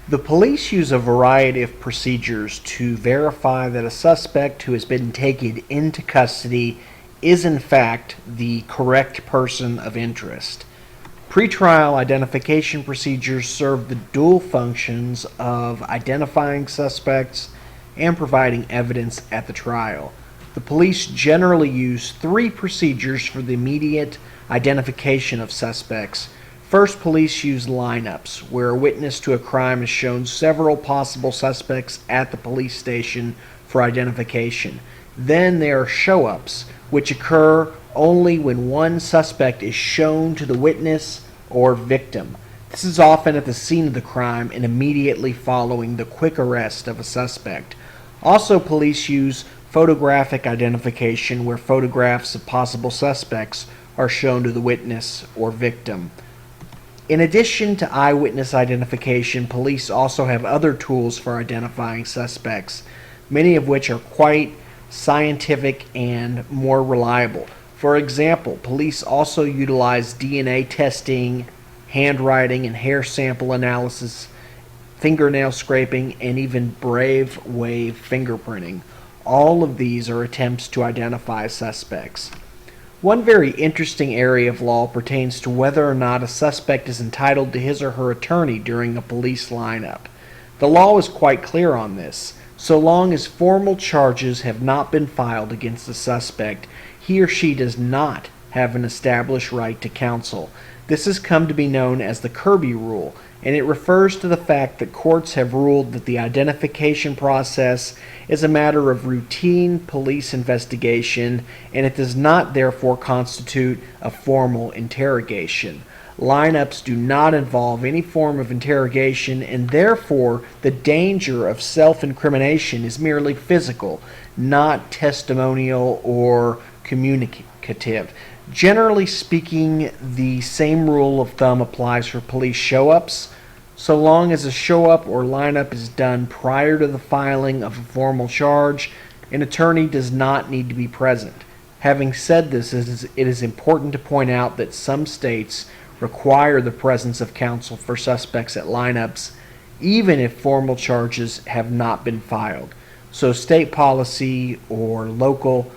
The police use a variety of procedures to verify that a suspect who has been taken into custody is in fact the correct person of interest. Pretrial identification procedures serve the dual functions of identifying suspects and providing evidence at the trial. The police generally use three procedures for the immediate identification of suspects. First, police use lineups, where a witness to a crime is shown several possible suspects at the police station for identification. Then there are show-ups, which occur only when one suspect is shown to the witness or victim. This is often at the scene of the crime and immediately following the quick arrest of a suspect. Also, police use photographic identification, where photographs of possible suspects are shown to the witness or victim. In addition to eyewitness identification, police also have other tools for identifying suspects, many of which are quite scientific and more reliable. For example, police also utilize DNA testing, handwriting and hair sample analysis, fingernail scraping, and even brave wave fingerprinting. All of these are attempts to identify suspects. One very interesting area of law pertains to whether or not a suspect is entitled to his or her attorney during a police lineup. The law is quite clear on this. So long as formal charges have not been filed against the suspect, he or she does not have an established right to counsel. This has come to be known as the Kirby Rule, and it refers to the fact that courts have ruled that the identification process is a matter of routine police investigation, and it does not therefore constitute a formal interrogation. Lineups do not involve any form of interrogation, and therefore the danger of self-incrimination is merely physical, not testimonial or communicative. Generally speaking, the same rule of thumb applies for police show-ups. So long as a show-up or lineup is done prior to the filing of a formal charge, an attorney does not need to be present. Having said this, it is important to point out that some states require the presence of counsel for suspects at lineups, even if formal charges have not been filed. So state policy or local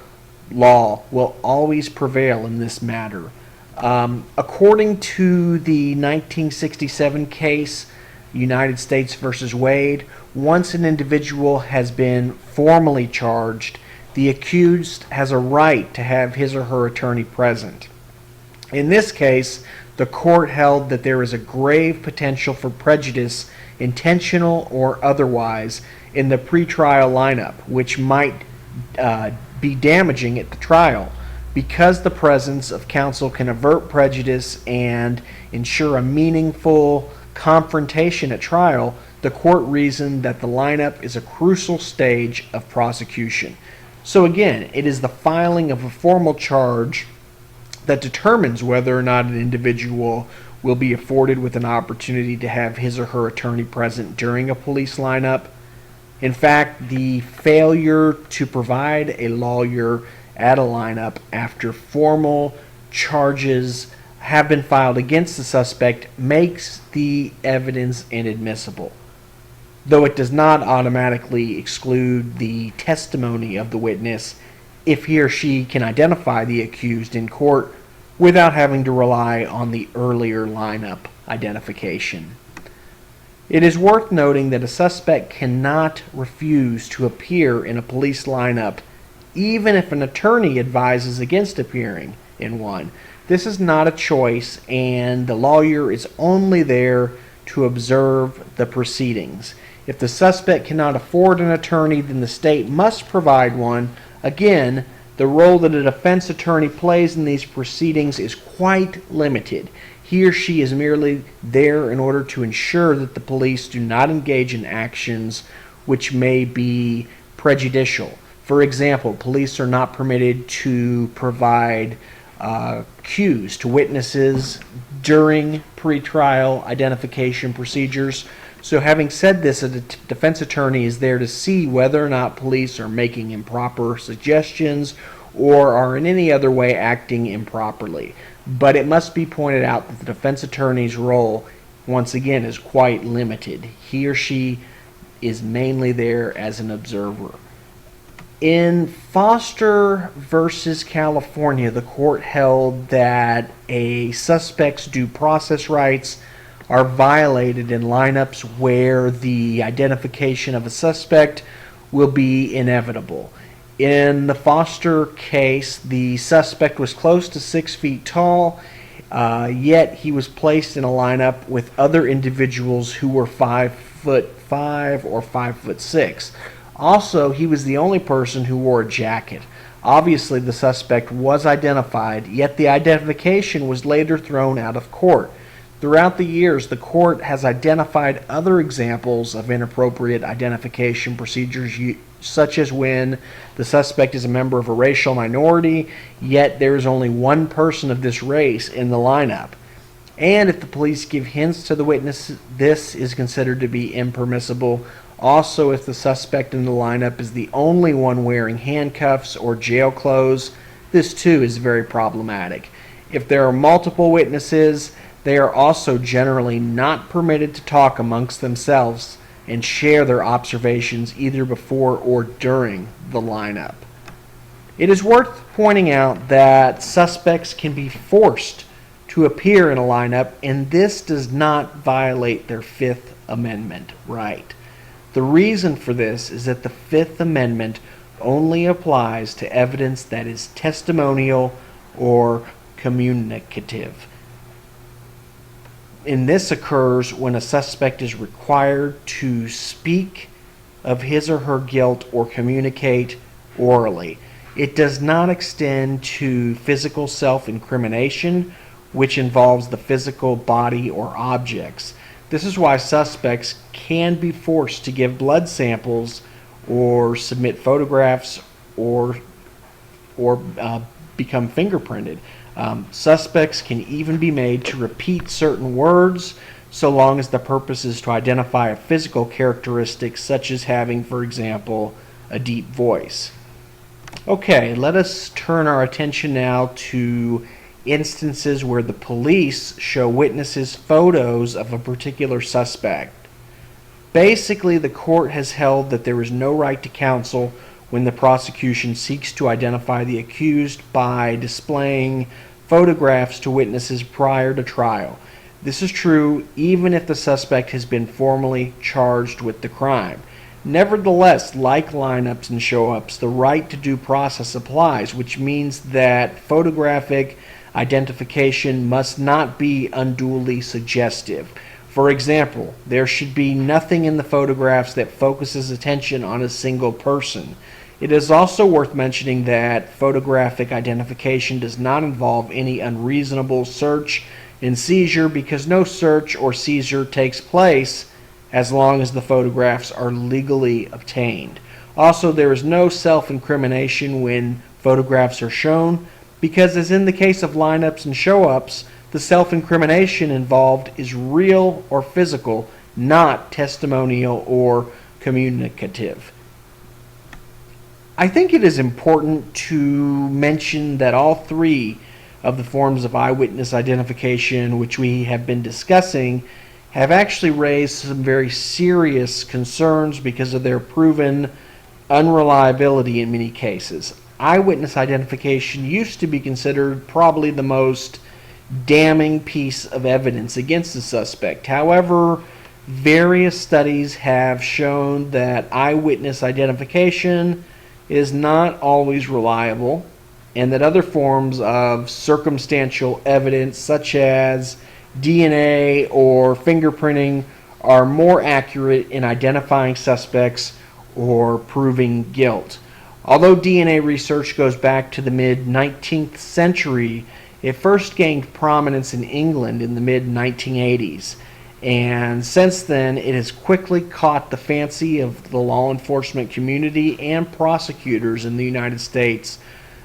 law will always prevail in this matter. According to the 1967 case, United States versus Wade, once an individual has been formally charged, the accused has a right to have his or her attorney present. In this case, the court held that there is a grave potential for prejudice, intentional or otherwise, in the pretrial lineup, which might be damaging at the trial. Because the presence of counsel can avert prejudice and ensure a meaningful confrontation at trial, the court reasoned that the lineup is a crucial stage of prosecution. So again, it is the filing of a formal charge that determines whether or not an individual will be afforded with an opportunity to have his or her attorney present during a police lineup. In fact, the failure to provide a lawyer at a lineup after formal charges have been filed against the suspect makes the evidence inadmissible, though it does not automatically exclude the testimony of the witness if he or she can identify the accused in court without having to rely on the earlier lineup identification. It is worth noting that a suspect cannot refuse to appear in a police lineup even if an attorney advises against appearing in one. This is not a choice, and the lawyer is only there to observe the proceedings. If the suspect cannot afford an attorney, then the state must provide one. Again, the role that a defense attorney plays in these proceedings is quite limited. He or she is merely there in order to ensure that the police do not engage in actions which may be prejudicial. For example, police are not permitted to provide cues to witnesses during pretrial identification procedures. So having said this, a defense attorney is there to see whether or not police are making improper suggestions or are in any other way acting improperly. But it must be pointed out that the defense attorney's role once again, is quite limited. He or she is mainly there as an observer. In Foster versus California, the court held that a suspect's due process rights are violated in lineups where the identification of a suspect will be inevitable. In the Foster case, the suspect was close to 6 feet tall, yet he was placed in a lineup with other individuals who were 5'5" or 5'6". Also, he was the only person who wore a jacket. Obviously, the suspect was identified, yet the identification was later thrown out of court. Throughout the years, the court has identified other examples of inappropriate identification procedures, such as when the suspect is a member of a racial minority, yet there is only one person of this race in the lineup. And if the police give hints to the witness, this is considered to be impermissible. Also, if the suspect in the lineup is the only one wearing handcuffs or jail clothes, this too is very problematic. If there are multiple witnesses, they are also generally not permitted to talk amongst themselves and share their observations either before or during the lineup. It is worth pointing out that suspects can be forced to appear in a lineup, and this does not violate their Fifth Amendment right. The reason for this is that the Fifth Amendment only applies to evidence that is testimonial or communicative. And this occurs when a suspect is required to speak of his or her guilt or communicate orally. It does not extend to physical self-incrimination, which involves the physical body or objects. This is why suspects can be forced to give blood samples or submit photographs or become fingerprinted. Suspects can even be made to repeat certain words so long as the purpose is to identify a physical characteristic such as having, for example, a deep voice. Okay, let us turn our attention now to instances where the police show witnesses photos of a particular suspect. Basically, the court has held that there is no right to counsel when the prosecution seeks to identify the accused by displaying photographs to witnesses prior to trial. This is true even if the suspect has been formally charged with the crime. Nevertheless, like lineups and show-ups, the right to due process applies, which means that photographic identification must not be unduly suggestive. For example, there should be nothing in the photographs that focuses attention on a single person. It is also worth mentioning that photographic identification does not involve any unreasonable search and seizure because no search or seizure takes place as long as the photographs are legally obtained. Also, there is no self-incrimination when photographs are shown because, as in the case of lineups and show-ups, the self-incrimination involved is real or physical, not testimonial or communicative. I think it is important to mention that all three of the forms of eyewitness identification which we have been discussing have actually raised some very serious concerns because of their proven unreliability in many cases. Eyewitness identification used to be considered probably the most damning piece of evidence against the suspect. However, various studies have shown that eyewitness identification is not always reliable, and that other forms of circumstantial evidence such as DNA or fingerprinting are more accurate in identifying suspects or proving guilt. Although DNA research goes back to the mid-19th century, it first gained prominence in England in the mid-1980s, and since then it has quickly caught the fancy of the law enforcement community, and prosecutors in the United States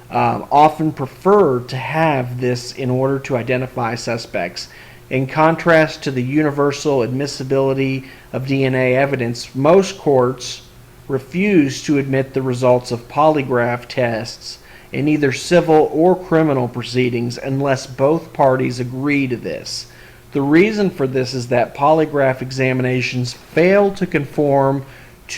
often prefer to have this in order to identify suspects. In contrast to the universal admissibility of DNA evidence, most courts refuse to admit the results of polygraph tests in either civil or criminal proceedings unless both parties agree to this. The reason for this is that polygraph examinations fail to conform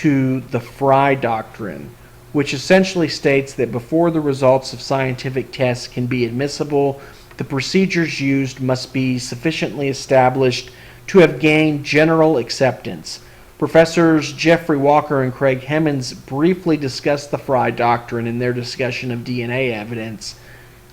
to the Fry doctrine, which essentially states that before the results of scientific tests can be admissible, the procedures used must be sufficiently established to have gained general acceptance. Professors Jeffrey Walker and Craig Hemmons briefly discussed the Fry doctrine in their discussion of DNA evidence.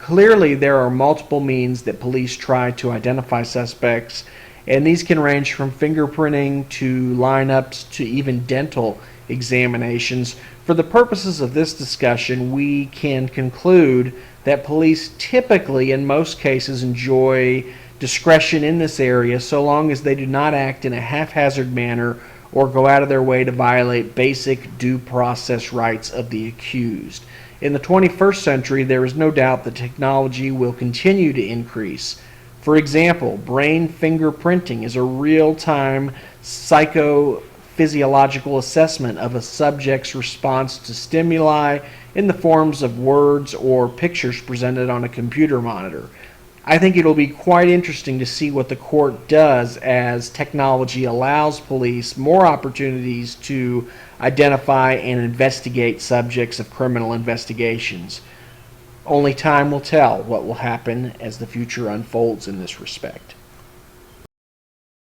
Clearly, there are multiple means that police try to identify suspects, and these can range from fingerprinting to lineups to even dental examinations. For the purposes of this discussion, we can conclude that police typically, in most cases, enjoy discretion in this area so long as they do not act in a haphazard manner or go out of their way to violate basic due process rights of the accused. In the 21st century, there is no doubt that technology will continue to increase. For example, brain fingerprinting is a real-time psychophysiological assessment of a subject's response to stimuli in the forms of words or pictures presented on a computer monitor. I think it'll be quite interesting to see what the court does as technology allows police more opportunities to identify and investigate subjects of criminal investigations. Only time will tell what will happen as the future unfolds in this respect.